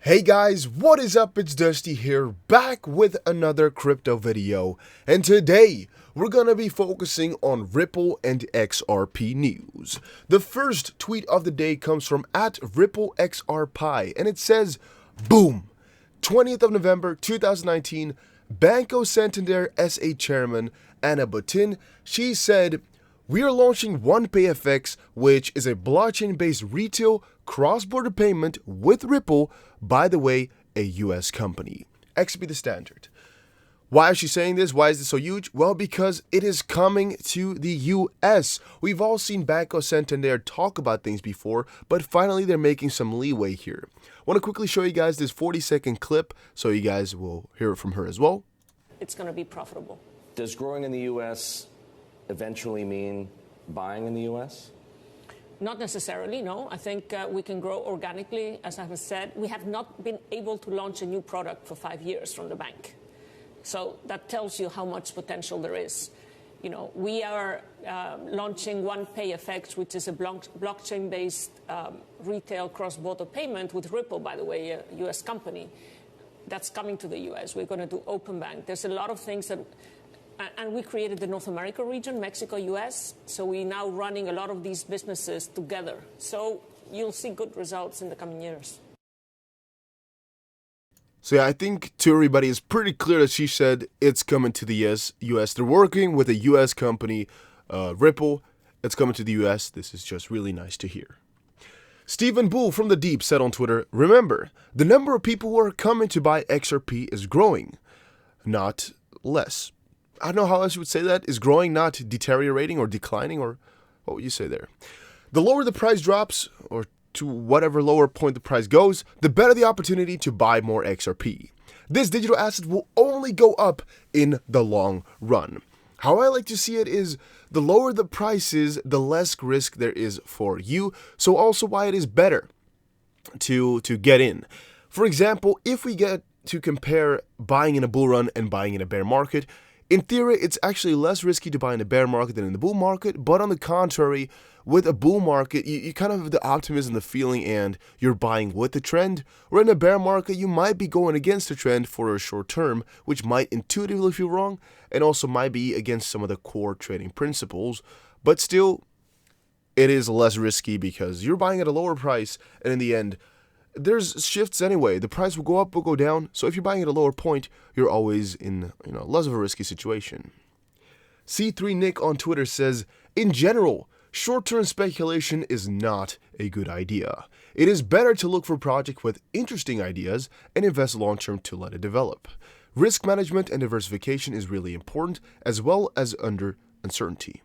Hey guys, what is up? It's Dusty here, back with another crypto video, and today we're gonna be focusing on Ripple and XRP news. The first tweet of the day comes from @RippleXRPie, and it says, boom, 20th of November 2019, Banco Santander SA Chairman Anna Botin, she said, "We are launching OnePayFX, which is a blockchain-based retail cross-border payment with Ripple, by the way, a US company. XRP the standard." Why is she saying this? Why is this so huge? Well, because it is coming to the US. We've all seen Banco Santander talk about things before, but finally they're making some leeway here. I want to quickly show you guys this 40-second clip so you guys will hear it from her as well. It's going to be profitable. Does growing in the U.S. eventually mean buying in the U.S.? Not necessarily, no. I think we can grow organically. As I have said, we have not been able to launch a new product for 5 years from the bank. So that tells you how much potential there is. You know, we are launching OnePayFX, which is a blockchain-based retail cross-border payment with Ripple, by the way, a U.S. company. That's coming to the U.S. We're going to do open bank. There's a lot of things that... And we created the North America region, Mexico, US. So we're now running a lot of these businesses together. So you'll see good results in the coming years. So yeah, I think to everybody it's pretty clear that she said it's coming to the US. They're working with a US company, Ripple. It's coming to the US. This is just really nice to hear. Stephen Bull from the Deep said on Twitter, "Remember, the number of people who are coming to buy XRP is growing, not less." I don't know how else you would say that. Is growing not deteriorating or declining, or what would you say there? The lower the price drops, or to whatever lower point the price goes, the better the opportunity to buy more XRP. This digital asset will only go up in the long run. How I like to see it is the lower the price is, the less risk there is for you. So also why it is better to get in. For example, if we get to compare buying in a bull run and buying in a bear market, in theory, it's actually less risky to buy in the bear market than in the bull market, but on the contrary, with a bull market, you kind of have the optimism, the feeling, and you're buying with the trend, or in a bear market, you might be going against the trend for a short term, which might intuitively feel wrong, and also might be against some of the core trading principles, but still, it is less risky because you're buying at a lower price, and in the end, there's shifts anyway. The price will go up, will go down. So if you're buying at a lower point, you're always in less of a risky situation. C3 Nick on Twitter says, "In general, short-term speculation is not a good idea. It is better to look for a project with interesting ideas and invest long-term to let it develop. Risk management and diversification is really important, as well as under uncertainty.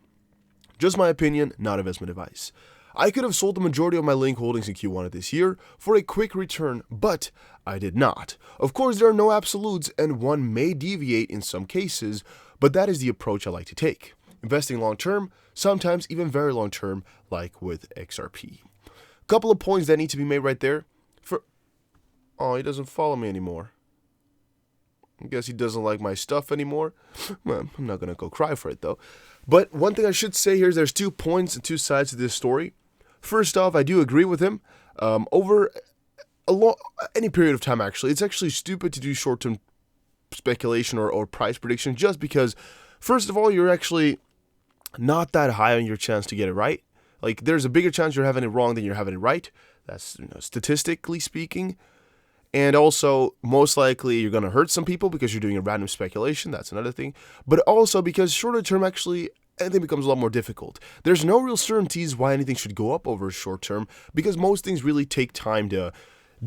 Just my opinion, not investment advice. I could have sold the majority of my Link holdings in Q1 of this year for a quick return, but I did not. Of course, there are no absolutes, and one may deviate in some cases, but that is the approach I like to take. Investing long-term, sometimes even very long-term, like with XRP. Couple of points that need to be made right there. Oh, he doesn't follow me anymore. I guess he doesn't like my stuff anymore. Well, I'm not going to go cry for it, though. But one thing I should say here is there's 2 points and 2 sides to this story. First off, I do agree with him. Over any period of time, actually, it's actually stupid to do short-term speculation or price prediction just because, first of all, you're actually not that high on your chance to get it right. Like, there's a bigger chance you're having it wrong than you're having it right. That's statistically speaking. And also, most likely, you're going to hurt some people because you're doing a random speculation. That's another thing. But also because shorter term, actually, anything becomes a lot more difficult. There's no real certainties why anything should go up over a short term because most things really take time to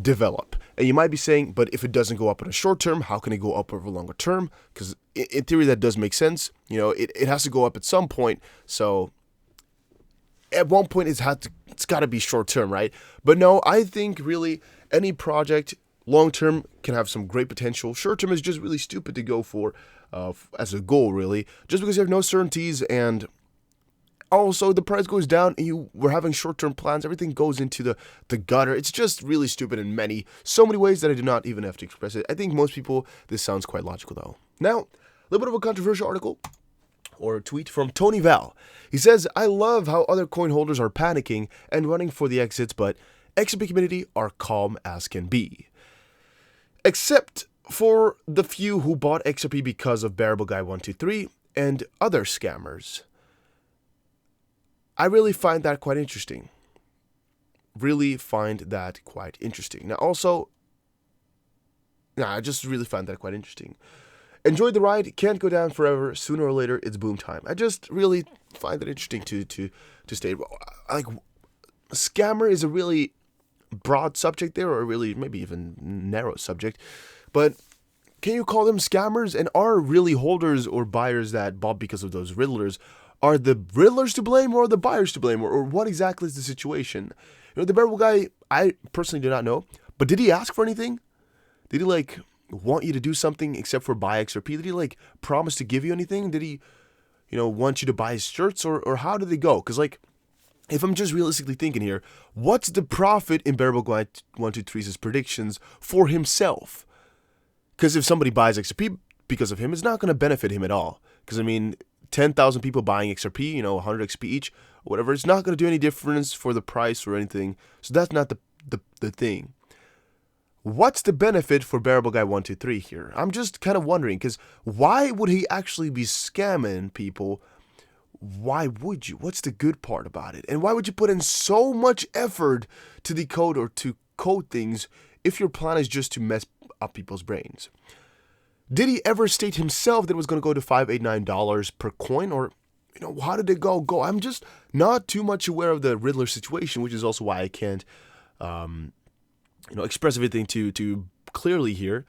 develop. And you might be saying, but if it doesn't go up in a short term, how can it go up over a longer term? Because in theory, that does make sense. It has to go up at some point. So at one point, it's got to be short term, right? But no, I think really any project long term can have some great potential. Short term is just really stupid to go for as a goal, really, just because you have no certainties, and also the price goes down and you were having short-term plans, everything goes into the gutter. It's just really stupid in so many ways that I do not even have to express it. I think most people, this sounds quite logical though. Now, a little bit of a controversial article or a tweet from Tony Val. He says, "I love how other coin holders are panicking and running for the exits, but XRP community are calm as can be. Except for the few who bought XRP because of Bearable Guy 123 and other scammers. I really find that quite interesting. Now also, I just really find that quite interesting. Enjoyed the ride, can't go down forever, sooner or later it's boom time. I just really find that interesting to state. Like, scammer is a really broad subject there, or really maybe even narrow subject. But can you call them scammers? And are really holders or buyers that bought because of those riddlers, are the riddlers to blame or are the buyers to blame? Or what exactly is the situation? You know, the Bearable Guy, I personally do not know. But did he ask for anything? Did he, want you to do something except for buy XRP? Did he, promise to give you anything? Did he, want you to buy his shirts? Or how did they go? Because, if I'm just realistically thinking here, what's the profit in Bearable Guy 123's predictions for himself? Because if somebody buys XRP because of him, it's not going to benefit him at all. Because, 10,000 people buying XRP, 100 XP each, or whatever, it's not going to do any difference for the price or anything. So that's not the thing. What's the benefit for Bearable Guy 123 here? I'm just kind of wondering, because why would he actually be scamming people? Why would you? What's the good part about it? And why would you put in so much effort to decode or to code things if your plan is just to mess up people's brains? Did he ever state himself that it was going to go to $589 per coin? Or, how did it go? I'm just not too much aware of the Riddler situation, which is also why I can't, express everything too clearly here.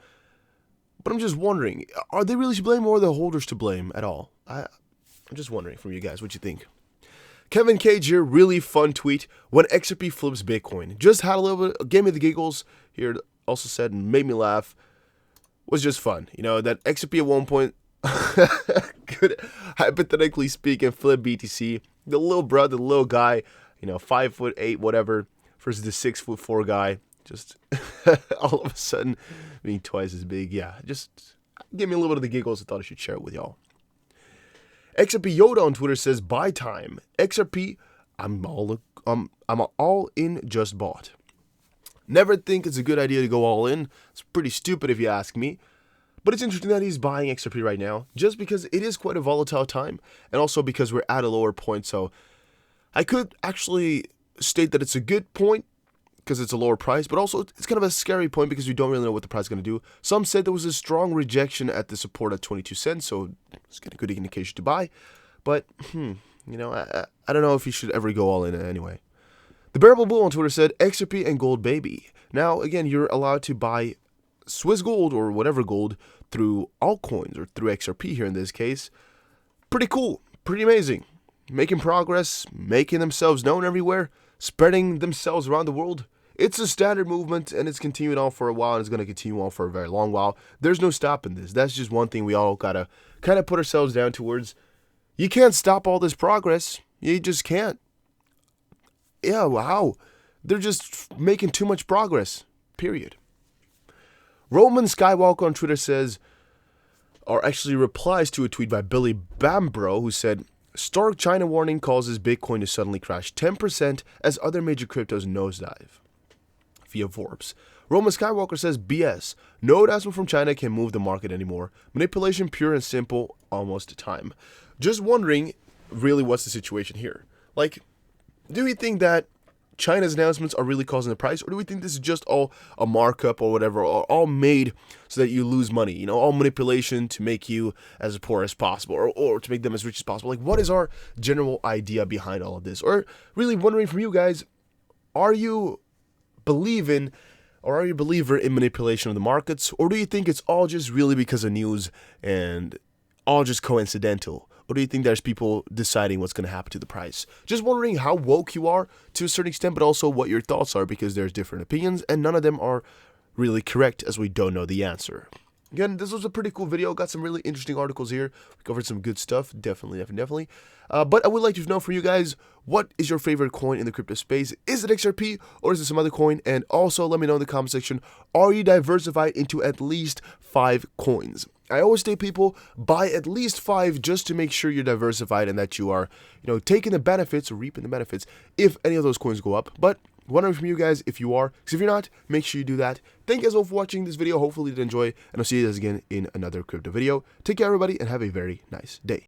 But I'm just wondering, are they really to blame or are the holders to blame at all? I'm just wondering from you guys, what you think. Kevin Cage here, really fun tweet. When XRP flips Bitcoin. Just had a little bit, gave me the giggles here. Also said, and made me laugh. Was just fun. That XRP at one point could, hypothetically speaking, flip BTC. The little brother, the little guy, 5'8", whatever, versus the 6'4" guy. Just all of a sudden being twice as big. Yeah, just give me a little bit of the giggles. I thought I should share it with y'all. XRP Yoda on Twitter says, buy time. XRP, I'm all in, just bought. Never think it's a good idea to go all in. It's pretty stupid if you ask me. But it's interesting that he's buying XRP right now, just because it is quite a volatile time, and also because we're at a lower point. So I could actually state that it's a good point, because it's a lower price, but also it's kind of a scary point because we don't really know what the price is going to do. Some said there was a strong rejection at the support at 22 cents, so it's a good indication to buy. But, I don't know if you should ever go all in anyway. The Bearable Bull on Twitter said, XRP and gold baby. Now, again, you're allowed to buy Swiss gold or whatever gold through altcoins or through XRP here in this case. Pretty cool, pretty amazing. Making progress, making themselves known everywhere, spreading themselves around the world. It's a standard movement, and it's continued on for a while, and it's going to continue on for a very long while. There's no stopping this. That's just one thing we all got to kind of put ourselves down towards. You can't stop all this progress. You just can't. Yeah, wow. They're just making too much progress, period. Roman Skywalker on Twitter says, or actually replies to a tweet by Billy Bambro, who said, Stark China warning causes Bitcoin to suddenly crash 10% as other major cryptos nosedive. Via Forbes. Roman Skywalker says, BS. No announcement from China can move the market anymore. Manipulation pure and simple, almost time. Just wondering, really, what's the situation here? Do we think that China's announcements are really causing the price, or do we think this is just all a markup or whatever, or all made so that you lose money? All manipulation to make you as poor as possible, or to make them as rich as possible. What is our general idea behind all of this? Or really wondering from you guys, are you a believer in manipulation of the markets, or do you think it's all just really because of news and all just coincidental? Or do you think there's people deciding what's going to happen to the price? Just wondering how woke you are to a certain extent, but also what your thoughts are, because there's different opinions and none of them are really correct, as we don't know the answer. Again, this was a pretty cool video. Got some really interesting articles here. We covered some good stuff. Definitely. But I would like to know from you guys, what is your favorite coin in the crypto space? Is it XRP or is it some other coin? And also let me know in the comment section, are you diversified into at least 5 coins? I always say, people, buy at least 5 just to make sure you're diversified and that you are, taking the benefits or reaping the benefits if any of those coins go up. But wondering from you guys if you are, because if you're not, make sure you do that. Thank you guys all for watching this video. Hopefully you did enjoy, and I'll see you guys again in another crypto video. Take care, everybody, and have a very nice day.